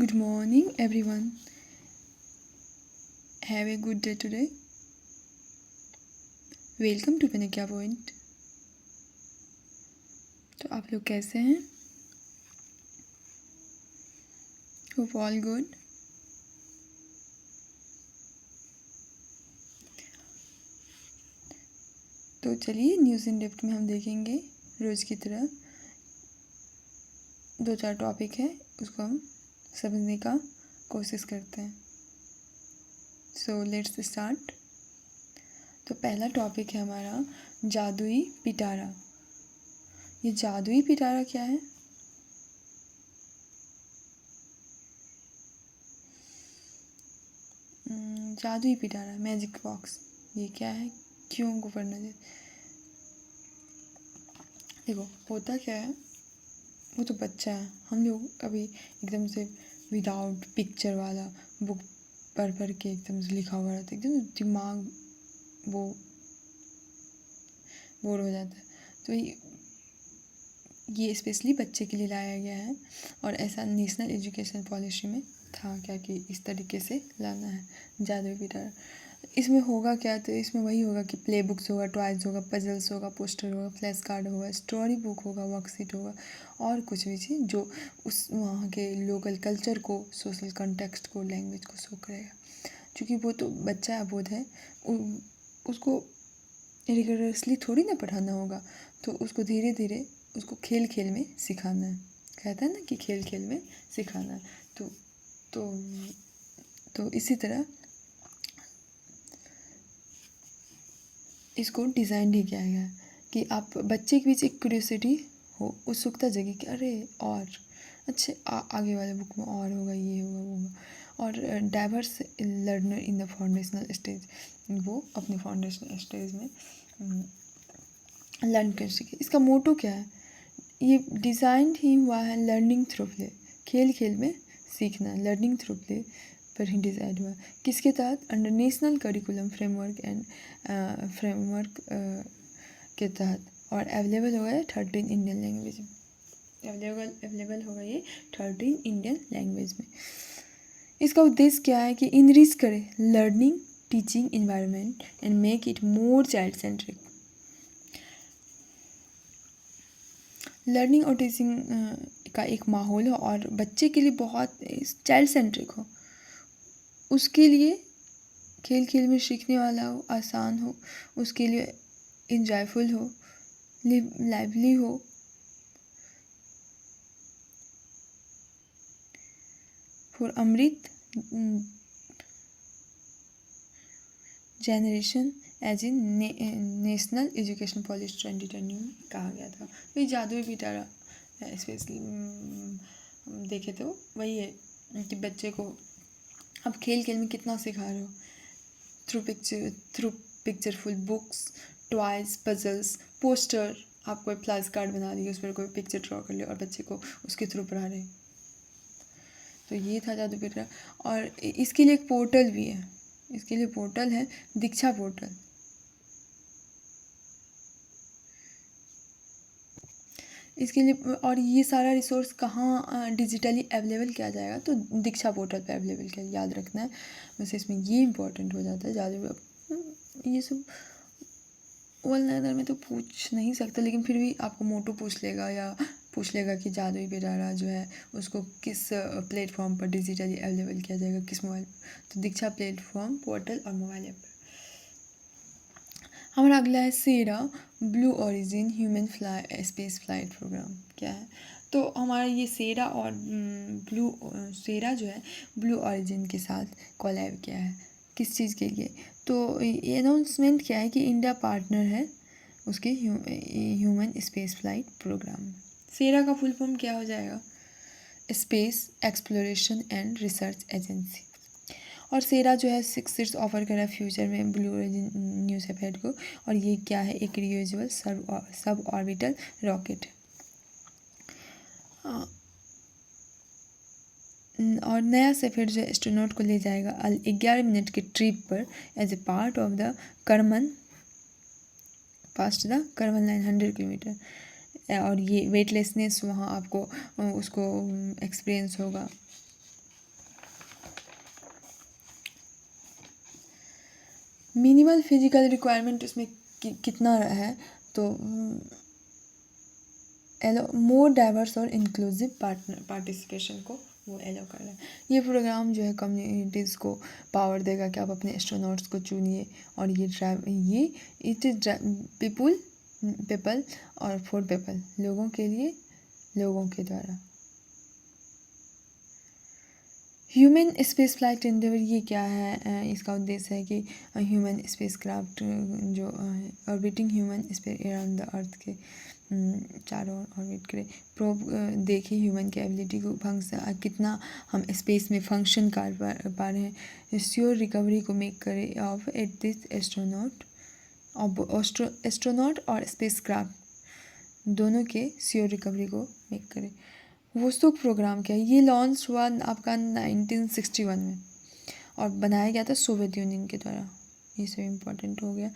Good morning, everyone. Have a good day today. Welcome to Panikiya point. तो आप लोग कैसे हैं? Hope all good. तो चलिए न्यूज़ इन डेप्थ में हम देखेंगे रोज़ की तरह 2-4 टॉपिक है, उसको हम समझने का कोशिश करते हैं। So let's start. तो पहला टॉपिक है हमारा जादुई पिटारा। ये जादुई पिटारा क्या है? जादुई पिटारा, मैजिक बॉक्स, ये क्या है, क्यों को पढ़ना चाहिए? देखो होता क्या है, वो तो बच्चा है। हम लोग अभी एकदम से विदाउट पिक्चर वाला बुक पढ़ के एकदम से लिखा हुआ रहता है, एकदम दिमाग वो बोर हो जाता है। तो ये स्पेशली बच्चे के लिए लाया गया है और ऐसा नेशनल एजुकेशन पॉलिसी में था क्या कि इस तरीके से लाना है जादुई पिटारा। इसमें होगा क्या, तो इसमें वही होगा कि प्ले बुक्स होगा, टॉयज़ होगा, पजल्स होगा, पोस्टर होगा, फ्लैश कार्ड होगा, स्टोरी बुक होगा, वर्कशीट होगा और कुछ भी चीज़ जो उस वहाँ के लोकल कल्चर को, सोशल कॉन्टेक्स्ट को, लैंग्वेज को शो करेगा। क्योंकि वो तो बच्चा अबोध है, उसको रिगरसली थोड़ी ना पढ़ाना होगा, तो उसको धीरे धीरे उसको खेल खेल में सिखाना है। कहता है ना कि खेल खेल में सिखाना है। तो इसी तरह इसको डिज़ाइन ही किया गया है कि आप बच्चे के बीच एक क्यूरियोसिटी हो, उत्सुकता जगी कि अरे और अच्छे आगे वाले बुक में और होगा, ये होगा, वो होगा। और diverse learner in the foundational stage, वो अपने फाउंडेशनल स्टेज में लर्न कर सके। इसका मोटो क्या है? ये डिज़ाइन ही हुआ है लर्निंग थ्रू प्ले, खेल खेल में सीखना, लर्निंग थ्रू प्ले पर ही डिज़ाइन हुआ। किसके तहत? Under national curriculum framework and framework के तहत, और अवेलेबल होगा ये 13 इंडियन लैंग्वेज में। अवेलेबल होगा ये 13 इंडियन लैंग्वेज में। इसका उद्देश्य क्या है कि इनरिच करे learning teaching environment and make it more child centric. Learning और टीचिंग का एक माहौल हो और बच्चे के लिए बहुत चाइल्ड सेंट्रिक हो, उसके लिए खेल खेल में सीखने वाला हो, आसान हो, उसके लिए इंजॉयफुल हो, लाइवली हो। For Amrit generation as in national education policy 2020 में कहा गया था। तो ये जादुई पिटारा स्पेशली देखे तो वही है कि बच्चे को अब खेल खेल में कितना सिखा रहे हो, through pictureful books, toys, puzzles, poster. आप कोई फ्लैश कार्ड बना दिए, उस पर कोई पिक्चर ड्रॉ कर लिया और बच्चे को उसके थ्रू पढ़ा रहे। तो ये था जादू पिटारा। और इसके लिए एक पोर्टल भी है, इसके लिए पोर्टल है दीक्षा पोर्टल। इसके लिए और ये सारा रिसोर्स कहाँ डिजिटली अवेलेबल किया जाएगा, तो दीक्षा पोर्टल पे अवेलेबल किया, याद रखना है। वैसे इसमें ये इम्पोर्टेंट हो जाता है जादू। ये सब ऑनलाइनर में तो पूछ नहीं सकता, लेकिन फिर भी आपको मोटो पूछ लेगा या पूछ लेगा कि जादुई पिटारा जो है उसको किस प्लेटफॉर्म पर डिजिटली अवेलेबल किया जाएगा, किस मोबाइल पर। तो दीक्षा प्लेटफॉर्म, पोर्टल और मोबाइल ऐप पर। हमारा अगला है सेरा, Blue Origin human space flight programme. क्या है? तो हमारा ये सेरा और सेरा जो है ब्लू ओरिजिन के साथ कोलैब किया है। किस चीज़ के लिए? तो ये अनाउंसमेंट क्या है कि इंडिया पार्टनर है उसके ह्यूमन स्पेस फ्लाइट प्रोग्राम में। सेरा का फुल फॉर्म क्या हो जाएगा? Space exploration and research agency. और सेरा जो है 6 सीट्स ऑफर कर रहा है फ्यूचर में ब्लू ओरिजिन न्यू सेफेड को। और ये क्या है? एक रियूजेबल सब ऑर्बिटल रॉकेट। और नया सेफेड जो एस्ट्रोनॉट को ले जाएगा 11 मिनट के ट्रिप पर as a part of the Karman past the Karman line 100 kilometre. और ये वेटलेसनेस वहाँ आपको उसको एक्सपीरियंस होगा। मिनिमल फिजिकल रिक्वायरमेंट उसमें कितना है, तो एलो मोर डाइवर्स और इंक्लूसिव पार्टिसिपेशन को वो एलो कर रहा है। ये प्रोग्राम जो है कम्युनिटीज़ को पावर देगा कि आप अपने एस्ट्रोनॉट्स को चुनिए, और ये इट इज पीपल और फॉर पीपल, लोगों के लिए, लोगों के द्वारा। ह्यूमन स्पेस फ्लाइट एंडेवर ये क्या है, इसका उद्देश्य है कि ह्यूमन स्पेस क्राफ्ट जो orbiting human space around the earth के चारों ओर ऑर्बिट करे, प्रोब देखे ह्यूमन के एबिलिटी को फंक्शन कितना हम स्पेस में फंक्शन कर पा रहे हैं, श्योर रिकवरी को मेक करे ऑफ एट दिस एस्ट्रोनॉट और स्पेस क्राफ्ट दोनों के श्योर रिकवरी को मेक करे। वोस्तुक प्रोग्राम क्या है, ये लॉन्च हुआ आपका 1961 में और बनाया गया था सोवियत यूनियन के द्वारा। ये सब इम्पोर्टेंट हो गया।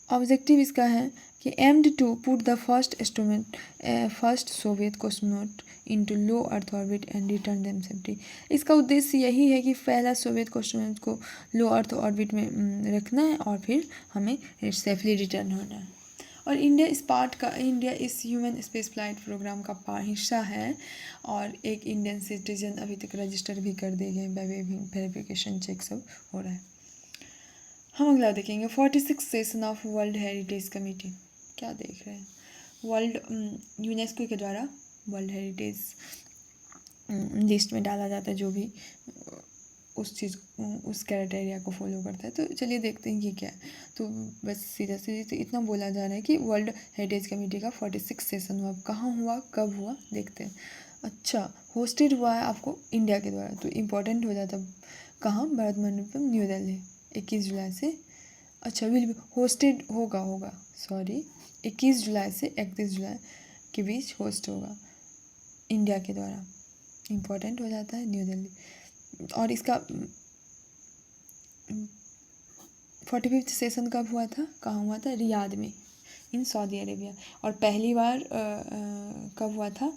ऑब्जेक्टिव इसका है कि aimed to put the first Soviet cosmonaut into low earth orbit and return them safety. इसका उद्देश्य यही है कि पहला सोवियत कॉस्मोनॉट को लो अर्थ ऑर्बिट में रखना है और फिर हमें सेफली रिटर्न होना है। और इंडिया इस ह्यूमन स्पेस फ्लाइट प्रोग्राम का हिस्सा है, और एक इंडियन सिटीजन अभी तक रजिस्टर भी कर दिए गए, वेरिफिकेशन चेक सब हो रहा है। हम अगला देखेंगे 46 session of world heritage committee. क्या देख रहे हैं, वर्ल्ड यूनेस्को के द्वारा वर्ल्ड हेरिटेज लिस्ट में डाला जाता है जो भी उस क्राइटेरिया को फॉलो करता है। तो चलिए देखते हैं ये क्या है। तो बस सीधा तो इतना बोला जा रहा है कि वर्ल्ड हेरिटेज कमेटी का 46 सेशन हुआ, कहाँ हुआ, कब हुआ, देखते हैं। अच्छा, होस्टेड हुआ है आपको इंडिया के द्वारा, तो इम्पोर्टेंट हो जाता कहाँ, भारत मंडपम न्यू दिल्ली 21 जुलाई से। अच्छा, विल होस्टेड होगा सॉरी 21 जुलाई से 31 जुलाई के बीच होस्ट होगा इंडिया के द्वारा, इम्पोर्टेंट हो जाता है न्यू दिल्ली। और इसका 45th सेशन कब हुआ था, कहाँ हुआ था, रियाद में इन सऊदी अरेबिया। और पहली बार कब हुआ था,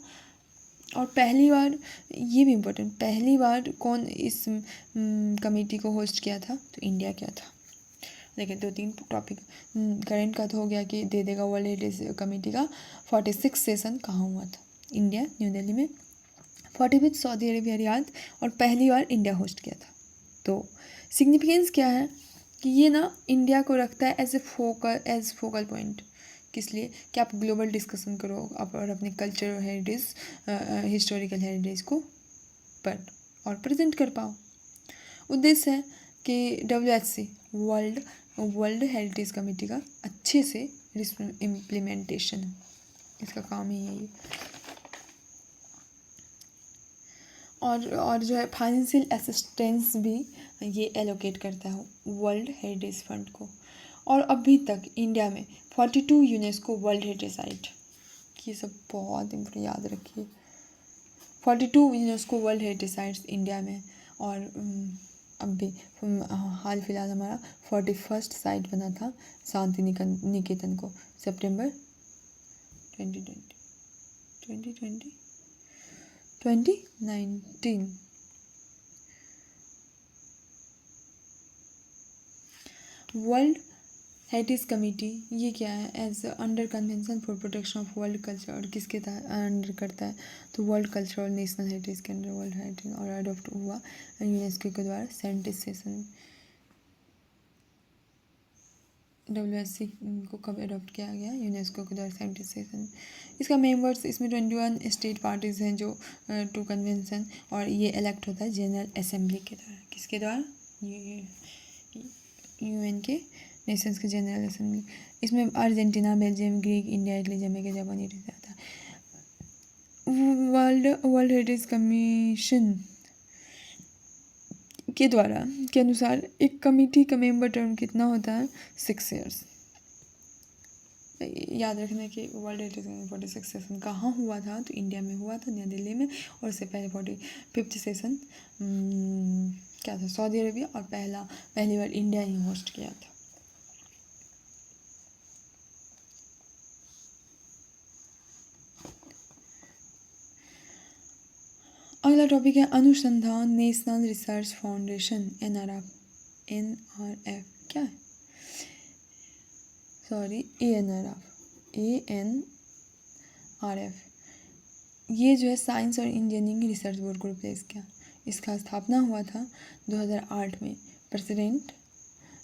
और पहली बार ये भी इम्पोर्टेंट, पहली बार कौन इस कमेटी को होस्ट किया था, तो इंडिया किया था। देखिए 2-3 टॉपिक करेंट का तो हो गया कि दे देगा वर्ल्ड हेरिटेज कमेटी का 46 सेशन कहाँ हुआ था, इंडिया न्यू दिल्ली में, 45 सऊदी अरेबिया रियाद, और पहली बार इंडिया होस्ट किया था। तो सिग्निफिकेंस क्या है कि ये ना इंडिया को रखता है एज फोकल पॉइंट, किस लिए कि आप ग्लोबल डिस्कशन करो आप और अपने कल्चर हेरिटेज हिस्टोरिकल हेरिटेज को पर और प्रेजेंट कर पाओ। उद्देश्य है कि WHC वर्ल्ड हेरिटेज कमेटी का अच्छे से इम्प्लीमेंटेशन, इसका काम ही यही है। और जो है फाइनेंशियल असिस्टेंस भी ये एलोकेट करता है वर्ल्ड हेरिटेज फंड को। और अभी तक इंडिया में 42 यूनेस्को वर्ल्ड हेरिटेज साइट, ये सब बहुत इम्पोर्टेंट याद रखिए, 42 UNESCO world heritage sites India में। और अभी हाल फिलहाल हमारा 41st साइट बना था शांति निकेतन को, सितंबर 2019। वर्ल्ड हेरिटेज कमेटी ये क्या है, as under convention for protection of world culture, और किसके अंडर करता है, तो वर्ल्ड कल्चर और नेशनल हेरिटेज के अंडर वर्ल्ड हेरिटेज, और अडॉप्ट हुआ यूनेस्को के द्वारा 70 सेशन। WHC को कब अडॉप्ट किया गया, यूनेस्को के द्वारा 70 सेशन। इसका मेंबर्स इसमें 21 स्टेट पार्टीज़ हैं जो टू कन्वेंशन, और ये इलेक्ट होता है जनरल असेंबली के द्वारा, किसके द्वारा, UN के नेशंस के जनरल असेंबली। इसमें Argentina, Belgium, Greek, India, Italy, Jamaica, Japan ये आता है। वर्ल्ड हेरिटेज कमीशन के द्वारा के अनुसार एक कमेटी का मेंबर टर्म कितना होता है, 6 ईयर्स। याद रखना कि वर्ल्ड हेरिटेज 46 सेशन कहाँ हुआ था, तो इंडिया में हुआ था, नई दिल्ली में। और उससे पहले 45th सेशन क्या था, सऊदी अरेबिया, और पहली बार इंडिया ही होस्ट किया था। अगला टॉपिक है अनुसंधान नेशनल रिसर्च फाउंडेशन NRF क्या है, सॉरी ANRF ये जो है साइंस और इंजीनियरिंग रिसर्च बोर्ड को रिप्लेस किया। इसका स्थापना हुआ था 2008 में। प्रेसिडेंट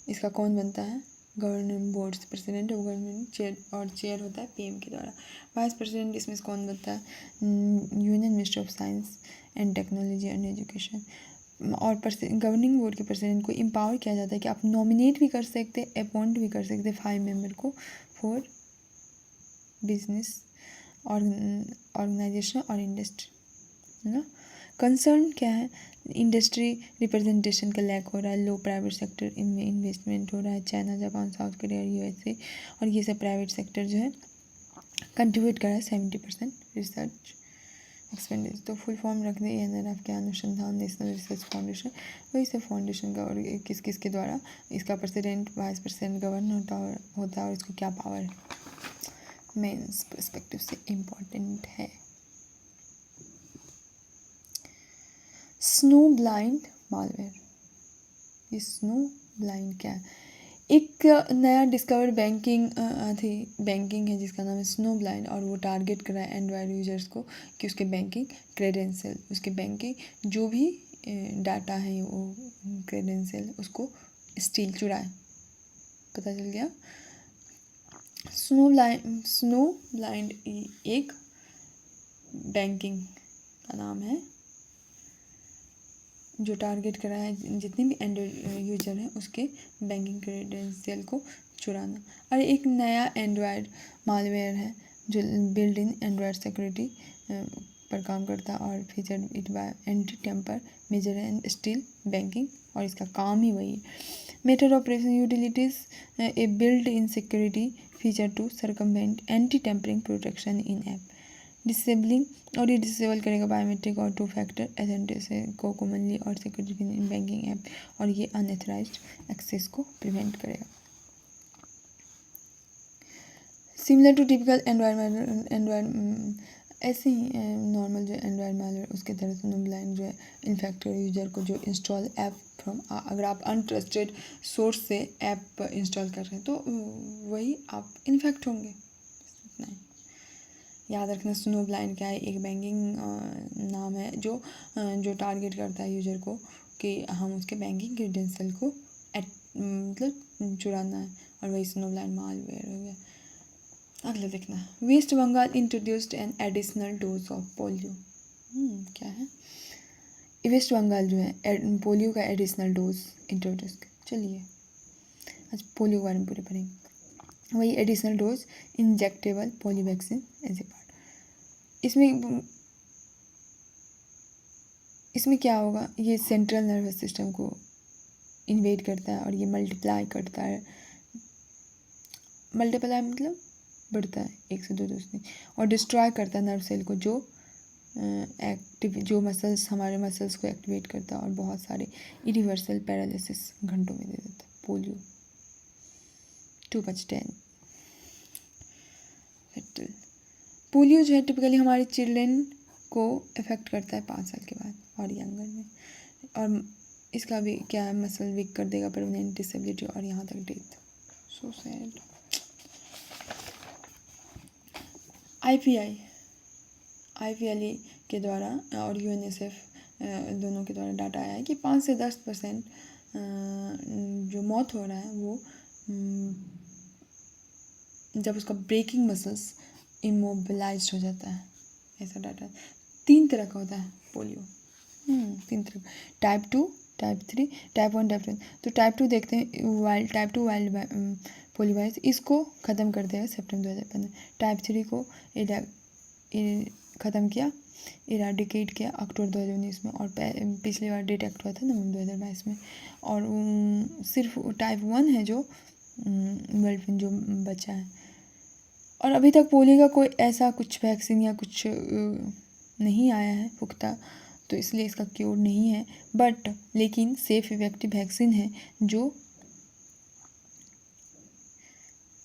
इसका कौन बनता है, governing board president of government chair, और चेयर होता है PM के द्वारा। वाइस प्रेसिडेंट इसमें कौन बनता है, union minister of science and technology and education. और गवर्निंग बोर्ड के प्रेसिडेंट को एम्पावर किया जाता है कि आप नॉमिनेट भी कर सकते, अपॉइंट भी कर सकते 5 मेंबर को फॉर बिजनेस ऑर्गेनाइजेशन और इंडस्ट्री, है ना। कंसर्न क्या है, इंडस्ट्री रिप्रेजेंटेशन का लैक हो रहा है, लो प्राइवेट सेक्टर इनमें इन्वेस्टमेंट हो रहा है, China, Japan, south Korea, USA, और ये सब प्राइवेट सेक्टर जो है कंट्रीब्यूट कर रहा है 70% रिसर्च एक्सपेंडिचर। तो फुल फॉर्म रख दें ANRF के अनुसंधान नेशनल रिसर्च फाउंडेशन। वही सब फाउंडेशन का और किस किस के द्वारा, इसका प्रेसिडेंट वाइस प्रेसिडेंट गवर्नर होता है और इसको क्या पावर है, मेंस पर्सपेक्टिव से इम्पोर्टेंट है। स्नो ब्लाइंड मालवेयर, ये स्नो ब्लाइंड क्या है, एक नया डिस्कवर्ड बैंकिंग है जिसका नाम है स्नो ब्लाइंड, और वो टारगेट कर रहा है एंड्रॉयड यूजर्स को कि उसके बैंकिंग क्रेडेंशियल, उसके बैंकिंग जो भी डाटा है वो क्रेडेंशियल उसको स्टील चुराए, पता चल गया। स्नो ब्लाइंड एक बैंकिंग का नाम है जो टारगेट करा है जितने भी एंड्रॉयड यूजर हैं उसके बैंकिंग क्रेडेंशियल को चुराना। और एक नया एंड्रॉयड मालवेयर है जो बिल्ड इन एंड्रॉयड सिक्योरिटी पर काम करता है और feature it by anti temper measure and steal banking, और इसका काम ही वही है। Method operation utilities a build in security feature to circumvent anti tempering protection in app, disabling, और ये डिसेबल करेगा बायोमेट्रिक और 2 फैक्टर ऑथेंटिकेशन को कॉमनली और सिक्योरिटी इन बैंकिंग ऐप, और ये अनऑथराइज्ड एक्सेस को प्रिवेंट करेगा। सिमिलर टू टिपिकल एंड्रॉयड ऐसे ही नॉर्मल जो एंड्रॉयड मालवेयर उसके तरह स्नो ब्लाइंड जो है इन्फेक्टेड यूजर को जो इंस्टॉल ऐप फ्रॉम, अगर आप अनट्रस्टेड सोर्स से ऐप इंस्टॉल कर रहे हैं तो वही आप इन्फेक्ट होंगे, इतना ही याद रखना। स्नो ब्लाइंड क्या है, एक बैंकिंग नाम है जो टारगेट करता है यूजर को कि हम उसके बैंकिंग क्रेडेंशियल को मतलब चुराना है, और वही स्नो ब्लाइंड मालवेयर हो गया। अगला देखना, West Bengal introduced an additional dose of polio. क्या है, वेस्ट बंगाल जो है पोलियो का एडिशनल डोज इंट्रोड्यूस कर, चलिए आज पोलियो के बारे में पूरे पढ़ेंगे। वही additional dose injectable polio vaccine as a part. इसमें क्या होगा, ये सेंट्रल नर्वस सिस्टम को इन्वेड करता है और ये मल्टीप्लाई करता है, मल्टीप्लाई मतलब बढ़ता है 1 से 2 नहीं, और डिस्ट्रॉय करता है नर्व सेल को जो मसल्स हमारे मसल्स को एक्टिवेट करता है और बहुत सारे इरिवर्सल पैरालिसिस घंटों में दे देता है। पोलियो 2/10 फेटल। पोलियो जो है टिपिकली हमारे चिल्ड्रेन को इफेक्ट करता है 5 साल के बाद और यंगर में, और इसका भी क्या है, मसल वीक कर देगा, परमानेंट डिसेबिलिटी और यहाँ तक डेथ। So sad. IPLA के द्वारा और UNICEF दोनों के द्वारा डाटा आया है कि 5 से 10% जो मौत हो रहा है वो जब उसका ब्रेकिंग मसल्स इमोबिलाइज हो जाता है, ऐसा डाटा। 3 तरह का होता है पोलियो, 3 तरह का, टाइप 2, टाइप 3, टाइप 1, टाइप 2। तो टाइप 2 देखते हैं, टाइप 2 वाइल्ड पोलियो वायरस, इसको ख़त्म कर देगा सितंबर 2015। टाइप 3 को ख़त्म किया, इराडिकेट किया अक्टूबर 2019 में, और पिछली बार डिटेक्ट हुआ था नवंबर 2022 में। और सिर्फ टाइप 1 है जो वर्ल्ड में जो बचा है, और अभी तक पोलियो का कोई ऐसा कुछ वैक्सीन या कुछ नहीं आया है पुख्ता, तो इसलिए इसका क्योर नहीं है, बट लेकिन सेफ इफेक्टिव वैक्सीन है जो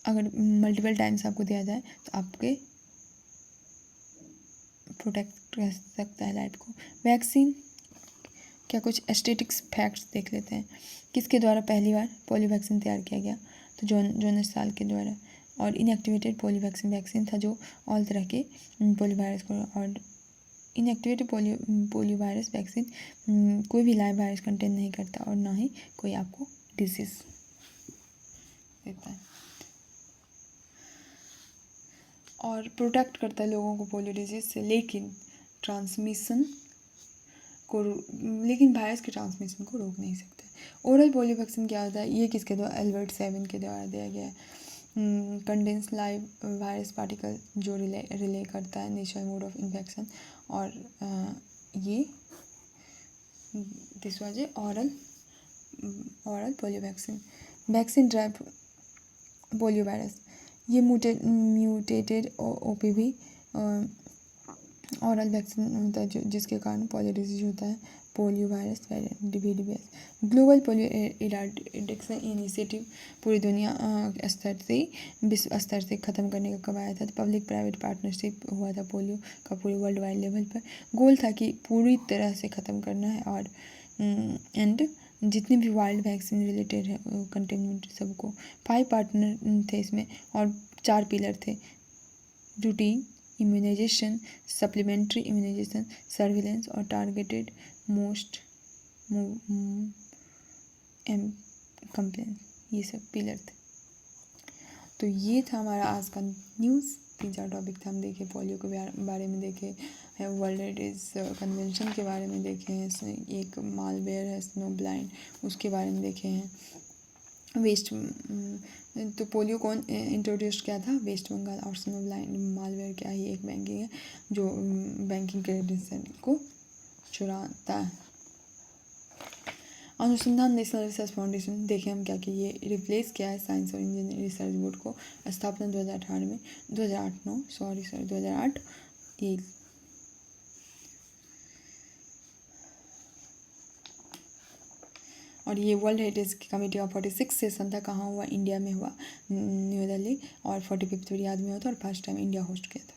अगर मल्टीपल टाइम्स आपको दिया जाए तो आपके प्रोटेक्ट कर सकता है लाइफ को। वैक्सीन क्या कुछ एस्टेटिक्स फैक्ट्स देख लेते हैं। किसके द्वारा पहली बार पोलियो वैक्सीन तैयार किया गया? तो जोनास साल के द्वारा। और इनएक्टिवेटेड पोलियो वैक्सीन था जो ऑल तरह के पोलियो वायरस को, और इनएक्टिवेटेड पोलियो वायरस वैक्सीन कोई भी लाइव वायरस कंटेन नहीं करता और ना ही कोई आपको डिजीज देता है, और प्रोटेक्ट करता है लोगों को पोलियो डिजीज से, लेकिन वायरस के ट्रांसमिशन को रोक नहीं सकता है। ओरल पोलियो वैक्सीन क्या होता है? ये किसके द्वारा? एल्बर्ट सेवन के द्वारा दिया गया है। कंडेंस लाइव वायरस पार्टिकल जो रिले करता है नेचुरल मोड ऑफ इन्फेक्शन, और ये this was a oral polio vaccine drive polio virus, ये म्यूटेटेड OPV ऑरल वैक्सीन होता है जिसके कारण पोलियो डिजीज होता है। Polio virus variant VDVS। Global polio eradication initiative पूरी दुनिया स्तर से, विश्व स्तर से ख़त्म करने का कब आया था? तो पब्लिक प्राइवेट पार्टनरशिप हुआ था पोलियो का पूरे वर्ल्ड वाइड लेवल पर। गोल था कि पूरी तरह से ख़त्म करना है, और एंड जितने भी वाइल्ड वैक्सीन रिलेटेड है कंटेनमेंट सबको। 5 पार्टनर थे इसमें, और 4 पिलर थे: routine immunisation, supplementary immunisation, surveillance और टारगेटेड मोस्ट कंप्लेन, ये सब पिलर थे। तो ये था हमारा आज का न्यूज़। 3-4 टॉपिक थे हम देखे, पोलियो के बारे में देखे हैं, वर्ल्ड हेरिटेज कन्वेंशन के बारे में देखे हैं, एक मालवेयर है स्नो ब्लाइंड, उसके बारे में देखे हैं। तो पोलियो कौन इंट्रोड्यूस किया था? वेस्ट बंगाल। और स्नो ब्लाइंड मालवेयर क्या ही एक बैंकिंग है जो बैंकिंग क्रेडेंशियल को चुराता है। अनुसंधान नेशनल रिसर्च फाउंडेशन देखें हम क्या कि ये रिप्लेस किया है साइंस और इंजीनियरिंग रिसर्च बोर्ड को, स्थापना 2008 ये और ये वर्ल्ड हेरिटेज कमेटी का 46 सेशन था। कहाँ हुआ? इंडिया में हुआ, न्यू दिल्ली, और 45 रियाद में हुआ था, और फर्स्ट टाइम इंडिया होस्ट किया था।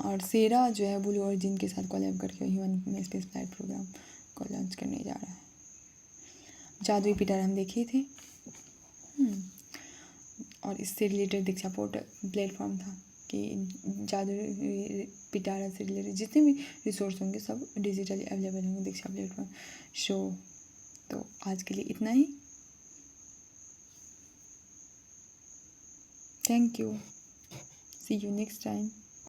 और सेरा जो है ब्लू ओरिजिन के साथ कोलैब करके ह्यूमन में स्पेस फ्लाइट प्रोग्राम को लॉन्च करने जा रहा है। जादुई पिटारा हम देखे थे, और इससे रिलेटेड दीक्षा पोर्टल प्लेटफॉर्म था कि जादुई पिटारा से रिलेटेड जितने भी रिसोर्स होंगे सब डिजिटली अवेलेबल होंगे दीक्षा प्लेटफॉर्म शो। तो आज के लिए इतना ही। Thank you, see you next time.